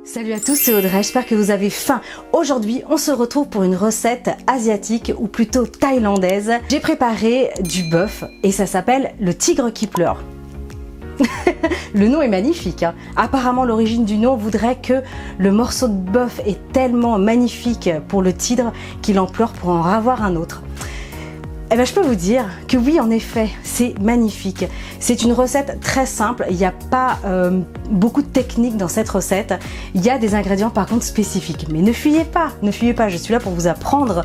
Salut à tous, c'est Audrey, j'espère que vous avez faim. Aujourd'hui, on se retrouve pour une recette asiatique ou plutôt thaïlandaise. J'ai préparé du bœuf et ça s'appelle le tigre qui pleure. Le nom est magnifique, hein. Apparemment, l'origine du nom voudrait que le morceau de bœuf est tellement magnifique pour le tigre qu'il en pleure pour en avoir un autre. Eh bien, je peux vous dire que oui, en effet, c'est magnifique. C'est une recette très simple, il n'y a pas beaucoup de technique dans cette recette. Il y a des ingrédients par contre spécifiques. Mais ne fuyez pas, je suis là pour vous apprendre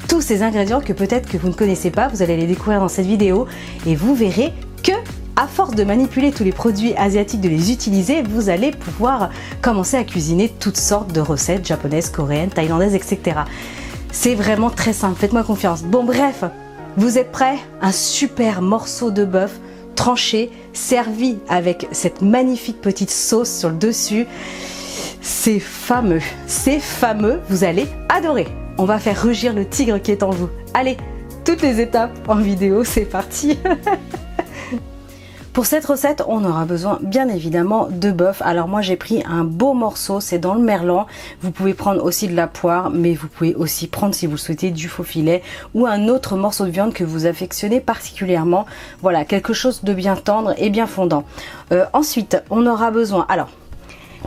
tous ces ingrédients que peut-être que vous ne connaissez pas. Vous allez les découvrir dans cette vidéo et vous verrez que, à force de manipuler tous les produits asiatiques, de les utiliser, vous allez pouvoir commencer à cuisiner toutes sortes de recettes japonaises, coréennes, thaïlandaises, etc. C'est vraiment très simple, faites-moi confiance. Bon, bref. Vous êtes prêts? Un super morceau de bœuf tranché, servi avec cette magnifique petite sauce sur le dessus. C'est fameux, vous allez adorer. On va faire rugir le tigre qui est en vous. Allez, toutes les étapes en vidéo, c'est parti. Pour cette recette, on aura besoin bien évidemment de bœuf. Alors moi j'ai pris un beau morceau, c'est dans le merlan. Vous pouvez prendre aussi de la poire, mais vous pouvez aussi prendre, si vous le souhaitez, du faux filet ou un autre morceau de viande que vous affectionnez particulièrement. Voilà, quelque chose de bien tendre et bien fondant. Ensuite, on aura besoin... Alors,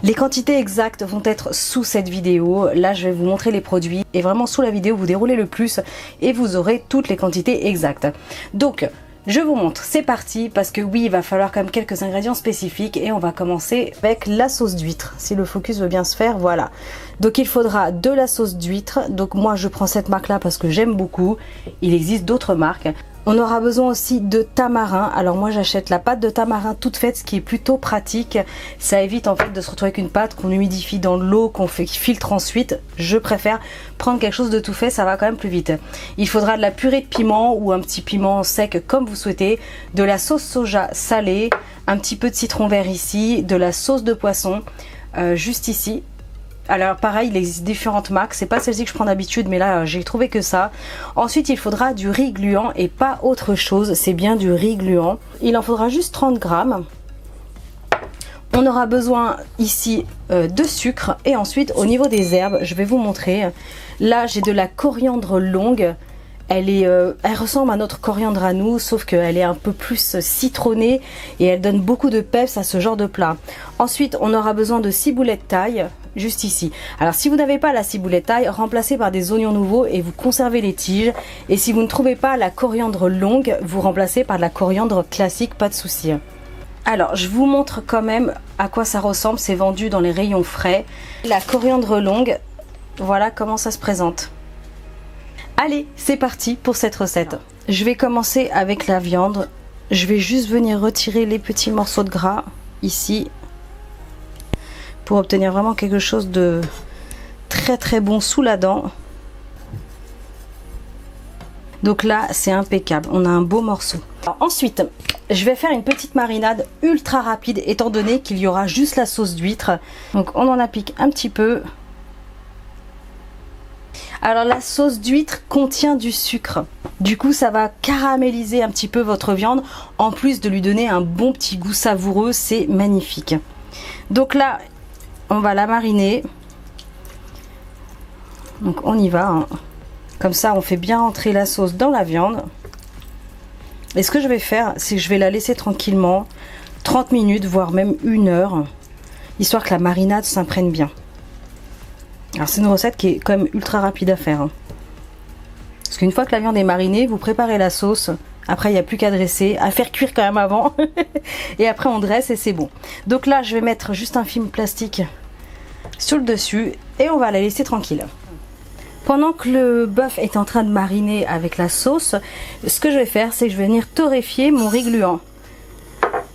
les quantités exactes vont être sous cette vidéo. Là, je vais vous montrer les produits et vraiment sous la vidéo, vous déroulez le plus et vous aurez toutes les quantités exactes. Donc... je vous montre, c'est parti, parce que oui, il va falloir quand même quelques ingrédients spécifiques et on va commencer avec la sauce d'huître, si le focus veut bien se faire, voilà. Donc il faudra de la sauce d'huître, donc moi je prends cette marque là parce que j'aime beaucoup, il existe d'autres marques. On aura besoin aussi de tamarin, alors moi j'achète la pâte de tamarin toute faite, ce qui est plutôt pratique, ça évite en fait de se retrouver avec une pâte qu'on humidifie dans l'eau, qu'on filtre ensuite. Je préfère prendre quelque chose de tout fait, ça va quand même plus vite. Il faudra de la purée de piment ou un petit piment sec comme vous souhaitez, de la sauce soja salée, un petit peu de citron vert ici, de la sauce de poisson, juste ici. Alors pareil, il existe différentes marques, c'est pas celle-ci que je prends d'habitude, mais là j'ai trouvé que ça. Ensuite il faudra du riz gluant et pas autre chose, c'est bien du riz gluant. Il en faudra juste 30 grammes. On aura besoin ici de sucre et ensuite au niveau des herbes, je vais vous montrer. Là j'ai de la coriandre longue. Elle ressemble à notre coriandre à nous, sauf qu'elle est un peu plus citronnée et elle donne beaucoup de peps à ce genre de plat. Ensuite, on aura besoin de ciboulette taille, juste ici. Alors, si vous n'avez pas la ciboulette taille, remplacez par des oignons nouveaux et vous conservez les tiges. Et si vous ne trouvez pas la coriandre longue, vous remplacez par de la coriandre classique, pas de souci. Alors, je vous montre quand même à quoi ça ressemble. C'est vendu dans les rayons frais. La coriandre longue, voilà comment ça se présente. Allez, c'est parti pour cette recette. Je vais commencer avec la viande. Je vais juste venir retirer les petits morceaux de gras ici pour obtenir vraiment quelque chose de très très bon sous la dent. Donc là, c'est impeccable. On a un beau morceau. Alors, ensuite, je vais faire une petite marinade ultra rapide étant donné qu'il y aura juste la sauce d'huître. Donc on en applique un petit peu. Alors la sauce d'huître contient du sucre, du coup ça va caraméliser un petit peu votre viande, en plus de lui donner un bon petit goût savoureux, c'est magnifique. Donc là, on va la mariner, donc on y va, hein. Comme ça on fait bien entrer la sauce dans la viande. Et ce que je vais faire, c'est que je vais la laisser tranquillement, 30 minutes, voire même 1 heure, histoire que la marinade s'imprègne bien. Alors c'est une recette qui est quand même ultra rapide à faire, hein. Parce qu'une fois que la viande est marinée, vous préparez la sauce. Après il n'y a plus qu'à dresser, à faire cuire quand même avant. Et après on dresse et c'est bon. Donc là je vais mettre juste un film plastique sur le dessus et on va la laisser tranquille. Pendant que le bœuf est en train de mariner avec la sauce, ce que je vais faire, c'est que je vais venir torréfier mon riz gluant.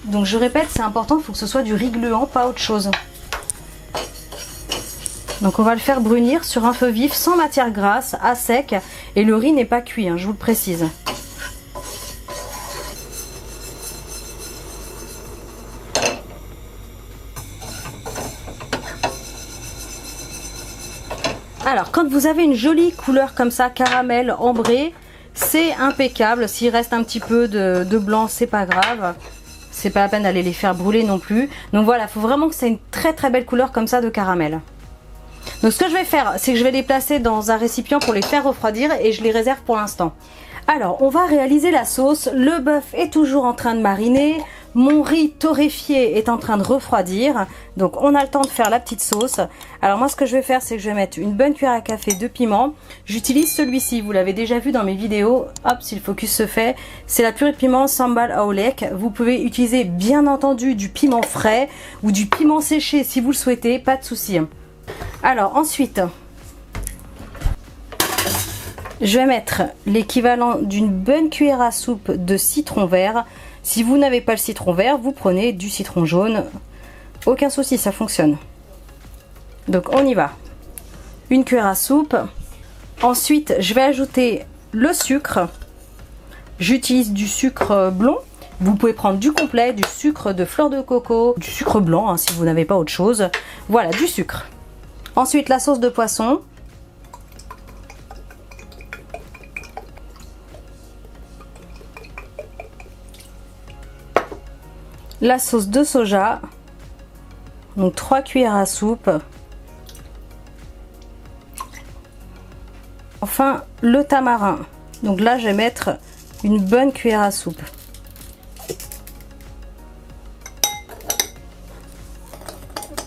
Donc je répète, c'est important, il faut que ce soit du riz gluant, pas autre chose. Donc on va le faire brunir sur un feu vif, sans matière grasse, à sec. Et le riz n'est pas cuit, hein, je vous le précise. Alors quand vous avez une jolie couleur comme ça, caramel, ambré, c'est impeccable. S'il reste un petit peu de blanc, c'est pas grave. c'est pas la peine d'aller les faire brûler non plus. Donc voilà, il faut vraiment que c'est une très très belle couleur comme ça de caramel. Donc ce que je vais faire, c'est que je vais les placer dans un récipient pour les faire refroidir et je les réserve pour l'instant. Alors, on va réaliser la sauce. Le bœuf est toujours en train de mariner. Mon riz torréfié est en train de refroidir. Donc, on a le temps de faire la petite sauce. Alors, moi, ce que je vais faire, c'est que je vais mettre une bonne cuillère à café de piment. J'utilise celui-ci. Vous l'avez déjà vu dans mes vidéos. Hop, si le focus se fait. C'est la purée de piment Sambal Aolek. Vous pouvez utiliser, bien entendu, du piment frais ou du piment séché si vous le souhaitez. Pas de souci. Alors, ensuite... je vais mettre l'équivalent d'une bonne cuillère à soupe de citron vert. Si vous n'avez pas le citron vert, vous prenez du citron jaune. Aucun souci, ça fonctionne. Donc on y va. Une cuillère à soupe. Ensuite, je vais ajouter le sucre. J'utilise du sucre blond. Vous pouvez prendre du complet, du sucre de fleur de coco, du sucre blanc hein, si vous n'avez pas autre chose. Voilà, du sucre. Ensuite, la sauce de poisson. La sauce de soja, donc 3 cuillères à soupe. Enfin, le tamarin. Donc là, je vais mettre une bonne cuillère à soupe.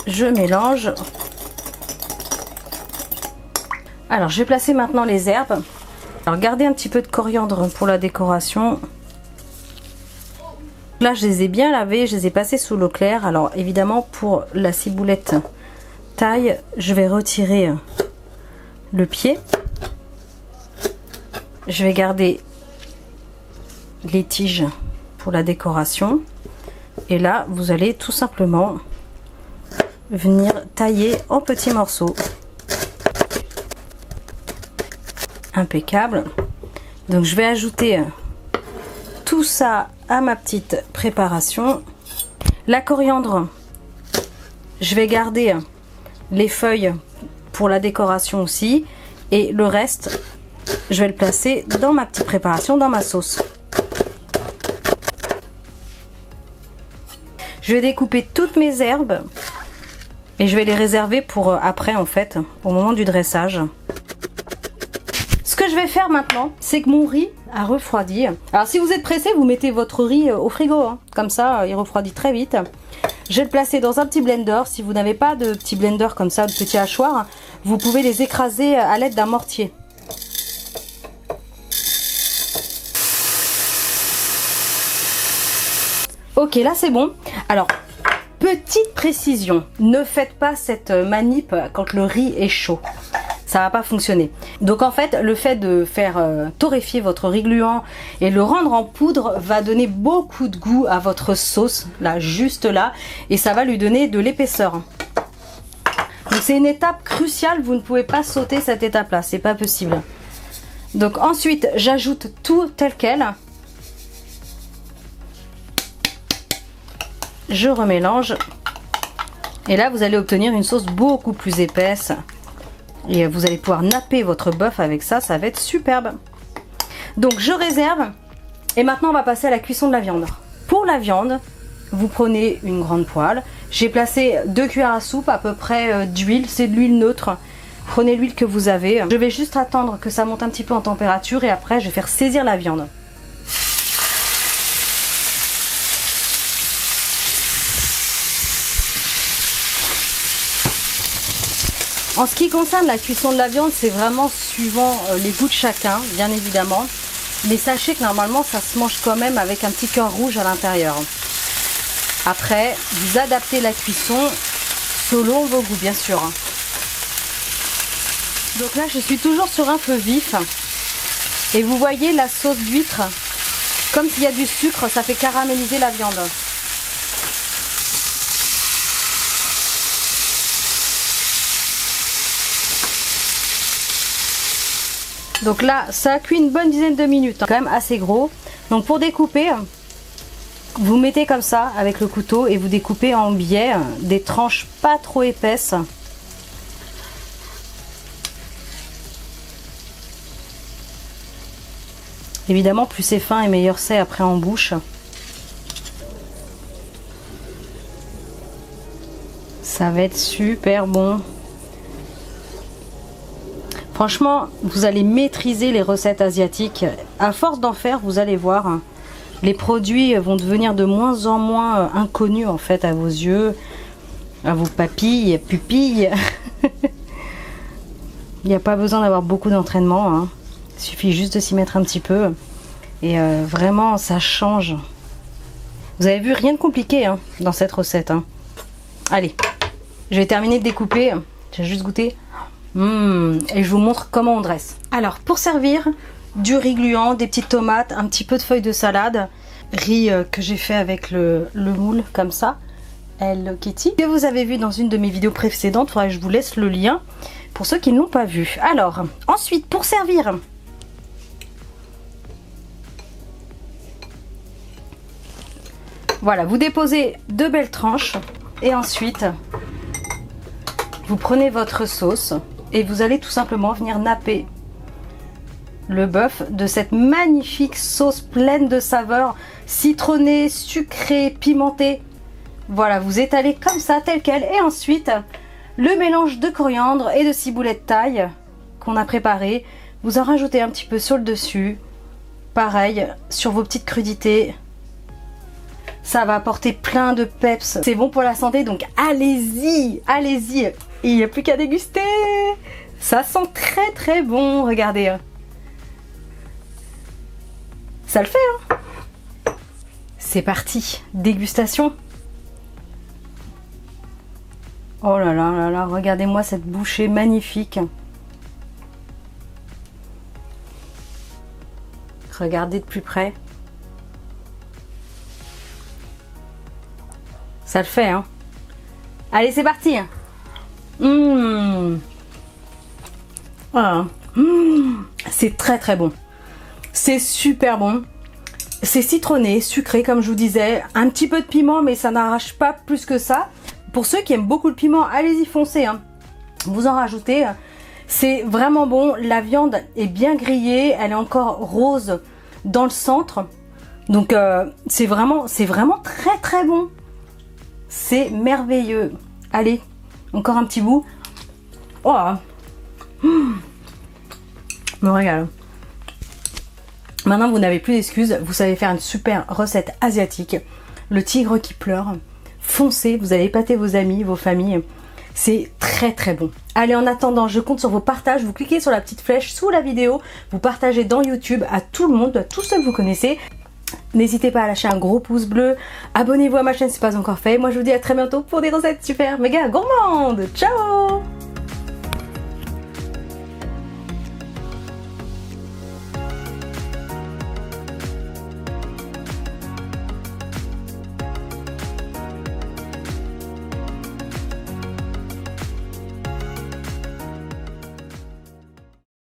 Je mélange. Alors, je vais placer maintenant les herbes. Alors, gardez un petit peu de coriandre pour la décoration. Là, je les ai bien lavés, je les ai passés sous l'eau claire. Alors, évidemment, pour la ciboulette taille, je vais retirer le pied. Je vais garder les tiges pour la décoration. Et là, vous allez tout simplement venir tailler en petits morceaux. Impeccable. Donc, je vais ajouter tout ça à ma petite préparation. La coriandre, je vais garder les feuilles pour la décoration aussi. Et le reste, je vais le placer dans ma petite préparation, dans ma sauce. Je vais découper toutes mes herbes et je vais les réserver pour après en fait, au moment du dressage. Ce que je vais faire maintenant, c'est que mon riz a refroidi. Alors si vous êtes pressé, vous mettez votre riz au frigo, hein. Comme ça il refroidit très vite. Je vais le placer dans un petit blender. Si vous n'avez pas de petit blender comme ça, de petit hachoir, vous pouvez les écraser à l'aide d'un mortier. Ok, là c'est bon. Alors, petite précision, ne faites pas cette manip quand le riz est chaud. Ça va pas fonctionner. Donc en fait, le fait de faire torréfier votre riz gluant et le rendre en poudre va donner beaucoup de goût à votre sauce, là, juste là, et ça va lui donner de l'épaisseur. Donc c'est une étape cruciale, vous ne pouvez pas sauter cette étape-là, c'est pas possible. Donc ensuite, j'ajoute tout tel quel. Je remélange. Et là, vous allez obtenir une sauce beaucoup plus épaisse. Et vous allez pouvoir napper votre bœuf avec ça, ça va être superbe. Donc je réserve. Et maintenant on va passer à la cuisson de la viande. Pour la viande, vous prenez une grande poêle. J'ai placé 2 cuillères à soupe à peu près d'huile, c'est de l'huile neutre. Prenez l'huile que vous avez. Je vais juste attendre que ça monte un petit peu en température et après je vais faire saisir la viande. En ce qui concerne la cuisson de la viande, c'est vraiment suivant les goûts de chacun, bien évidemment. Mais sachez que normalement, ça se mange quand même avec un petit cœur rouge à l'intérieur. Après, vous adaptez la cuisson selon vos goûts, bien sûr. Donc là, je suis toujours sur un feu vif. Et vous voyez la sauce d'huître, comme s'il y a du sucre, ça fait caraméliser la viande. Donc là, ça a cuit une bonne dizaine de minutes, hein, quand même assez gros. Donc pour découper, vous mettez comme ça avec le couteau et vous découpez en biais des tranches pas trop épaisses. Évidemment, plus c'est fin et meilleur c'est après en bouche. Ça va être super bon. Franchement, vous allez maîtriser les recettes asiatiques. À force d'en faire, vous allez voir, les produits vont devenir de moins en moins inconnus en fait à vos yeux, à vos papilles, pupilles. Il n'y a pas besoin d'avoir beaucoup d'entraînement, hein. Il suffit juste de s'y mettre un petit peu. Et vraiment, ça change. Vous avez vu, rien de compliqué hein, dans cette recette. Hein. Allez, je vais terminer de découper. J'ai juste goûté. Et je vous montre comment on dresse. Alors, pour servir, du riz gluant, des petites tomates, un petit peu de feuilles de salade. Riz que j'ai fait avec le moule, comme ça. Hello Kitty. Que vous avez vu dans une de mes vidéos précédentes. Faudrait que je vous laisse le lien pour ceux qui ne l'ont pas vu. Alors, ensuite, pour servir... Voilà, vous déposez 2 belles tranches et ensuite vous prenez votre sauce et vous allez tout simplement venir napper le bœuf de cette magnifique sauce pleine de saveurs citronnées, sucrées, pimentées. Voilà, vous étalez comme ça, tel quel, et ensuite le mélange de coriandre et de ciboulette taille qu'on a préparé, vous en rajoutez un petit peu sur le dessus, pareil sur vos petites crudités. Ça va apporter plein de peps. C'est bon pour la santé, donc allez-y, allez-y. Il n'y a plus qu'à déguster. Ça sent très très bon, regardez. Ça le fait, hein. C'est parti, dégustation. Oh là là là là, regardez-moi cette bouchée magnifique. Regardez de plus près. Ça le fait, hein. Allez, c'est parti. Voilà. C'est très très bon. C'est super bon. C'est citronné, sucré, comme je vous disais. Un petit peu de piment, mais ça n'arrache pas plus que ça. Pour ceux qui aiment beaucoup le piment, allez-y, foncez, hein. Vous en rajoutez. C'est vraiment bon. La viande est bien grillée. Elle est encore rose dans le centre. Donc, c'est vraiment très très bon. C'est merveilleux. Allez, encore un petit bout. Oh, me régale. Maintenant, vous n'avez plus d'excuses. Vous savez faire une super recette asiatique. Le tigre qui pleure. Foncez, vous allez épater vos amis, vos familles. C'est très très bon. Allez, en attendant, je compte sur vos partages. Vous cliquez sur la petite flèche sous la vidéo. Vous partagez dans YouTube à tout le monde, à tous ceux que vous connaissez. N'hésitez pas à lâcher un gros pouce bleu, abonnez-vous à ma chaîne si ce n'est pas encore fait. Moi je vous dis à très bientôt pour des recettes super méga gourmandes. Ciao!